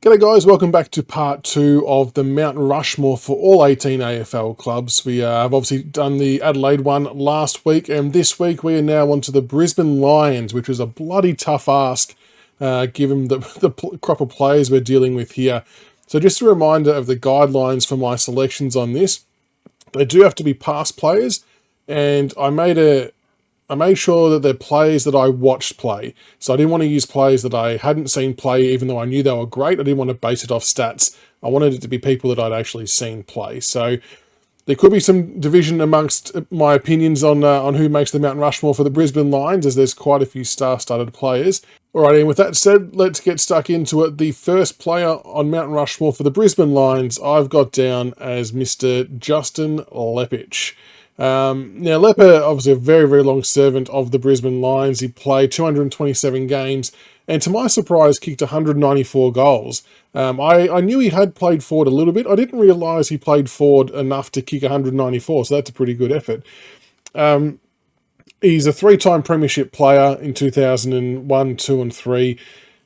G'day guys, welcome back to part 2 of the Mt Rushmore for all 18 AFL clubs. We have obviously done the Adelaide one last week, and this week we are now on to the Brisbane Lions, which was a bloody tough ask given the crop of players we're dealing with here. So just a reminder of the guidelines for my selections on this. They do have to be past players, and I made sure that they're players that I watched play. So I didn't want to use players that I hadn't seen play, even though I knew they were great. I didn't want to base it off stats. I wanted it to be people that I'd actually seen play. So there could be some division amongst my opinions on who makes the Mt Rushmore for the Brisbane Lions, as there's quite a few star-studded players. Alright, and with that said, let's get stuck into it. The first player on Mt Rushmore for the Brisbane Lions, I've got down as Mr. Justin Leppich. Now, Lepper, obviously a very, very long servant of the Brisbane Lions. He played 227 games, and to my surprise, kicked 194 goals. I knew he had played forward a little bit. I didn't realise he played forward enough to kick 194, so that's a pretty good effort. He's a three-time premiership player in 2001, 2 and 3.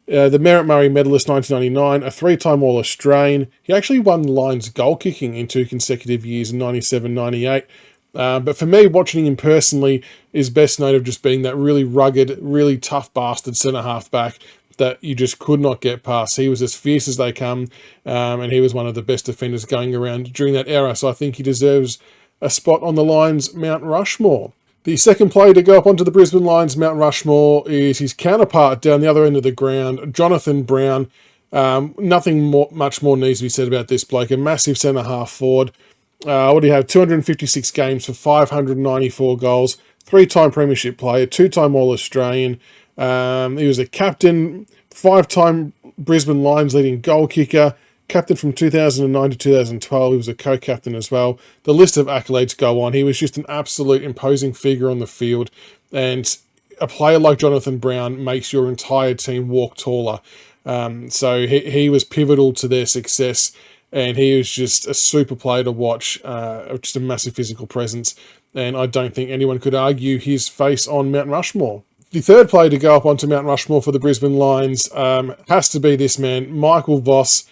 The Merritt Murray medalist 1999, a three-time All-Australian. He actually won Lions goal kicking in 2 consecutive years in 97, 98. But for me, watching him personally is best known of just being that really rugged, really tough bastard centre-half back that you just could not get past. He was as fierce as they come, and he was one of the best defenders going around during that era. So I think he deserves a spot on the Lions Mt Rushmore. The second player to go up onto the Brisbane Lions Mt Rushmore is his counterpart down the other end of the ground, Jonathan Brown. Much more needs to be said about this bloke. A massive centre-half forward. What do you have? 256 games for 594 goals. Three-time premiership player, two-time All-Australian. He was a captain, 5-time Brisbane Lions leading goal kicker, captain from 2009 to 2012. He was a co-captain as well. The list of accolades go on. He was just an absolute imposing figure on the field, and a player like Jonathan Brown makes your entire team walk taller. So he was pivotal to their success. And he was just a super player to watch, just a massive physical presence. And I don't think anyone could argue his face on Mt Rushmore. The third player to go up onto Mt Rushmore for the Brisbane Lions has to be this man, Michael Voss,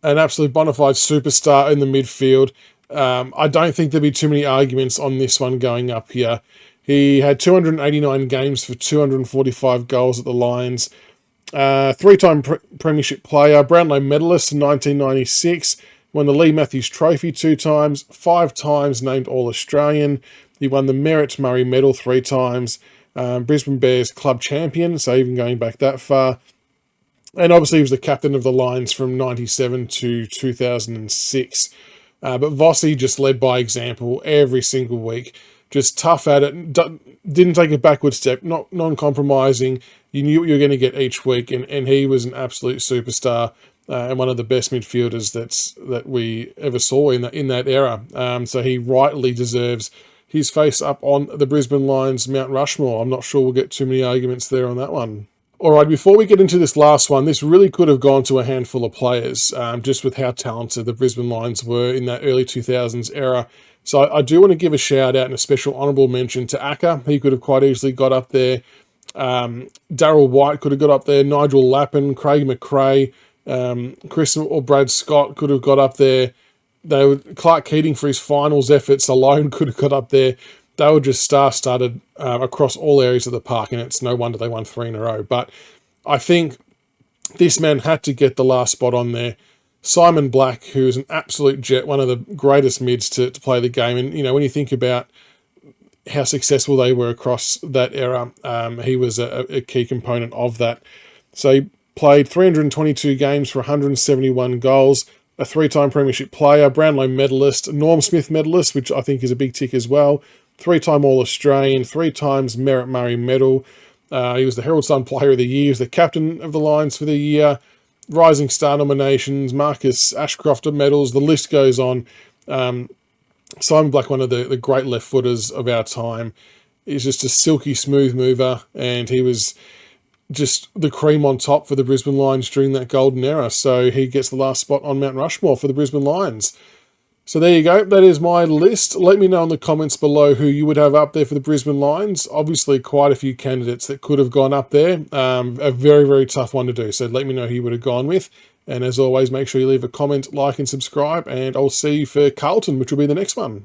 an absolute bona fide superstar in the midfield. I don't think there'd be too many arguments on this one going up here. He had 289 games for 245 goals at the Lions. Three-time premiership player, Brownlow medalist in 1996, won the Lee Matthews Trophy 2 times, 5 times named All-Australian. He won the Merritt Murray medal 3 times, Brisbane Bears club champion, so even going back that far. And obviously he was the captain of the Lions from 97 to 2006. But Vossi just led by example every single week. Just tough at it, didn't take a backward step, not non-compromising. You knew what you were going to get each week, and he was an absolute superstar and one of the best midfielders that we ever saw in that era. So he rightly deserves his face up on the Brisbane Lions Mt Rushmore. I'm not sure we'll get too many arguments there on that one. All right, before we get into this last one, this really could have gone to a handful of players, just with how talented the Brisbane Lions were in that early 2000s era. So I do want to give a shout out and a special honourable mention to Acker. He could have quite easily got up there. Darryl White could have got up there. Nigel Lappin, Craig McRae, Chris or Brad Scott could have got up there. Clark Keating for his finals efforts alone could have got up there. They were just star-studded across all areas of the park, and it's no wonder they won 3 in a row. But I think this man had to get the last spot on there. Simon Black, who is an absolute jet, one of the greatest mids to play the game. And, you know, when you think about how successful they were across that era, he was a key component of that. So he played 322 games for 171 goals, a 3-time premiership player, Brownlow medalist, Norm Smith medalist, which I think is a big tick as well, 3-time All-Australian, 3 times Merritt Murray medal. He was the Herald Sun Player of the Year. He was the captain of the Lions for the year. Rising Star nominations, Marcus Ashcroft medals, the list goes on. Simon Black, one of the great left footers of our time, is just a silky smooth mover, and he was just the cream on top for the Brisbane Lions during that golden era. So he gets the last spot on Mt Rushmore for the Brisbane Lions. So there you go. That is my list. Let me know in the comments below who you would have up there for the Brisbane Lions. Obviously, quite a few candidates that could have gone up there. A very, very tough one to do. So let me know who you would have gone with. And as always, make sure you leave a comment, like, and subscribe. And I'll see you for Carlton, which will be the next one.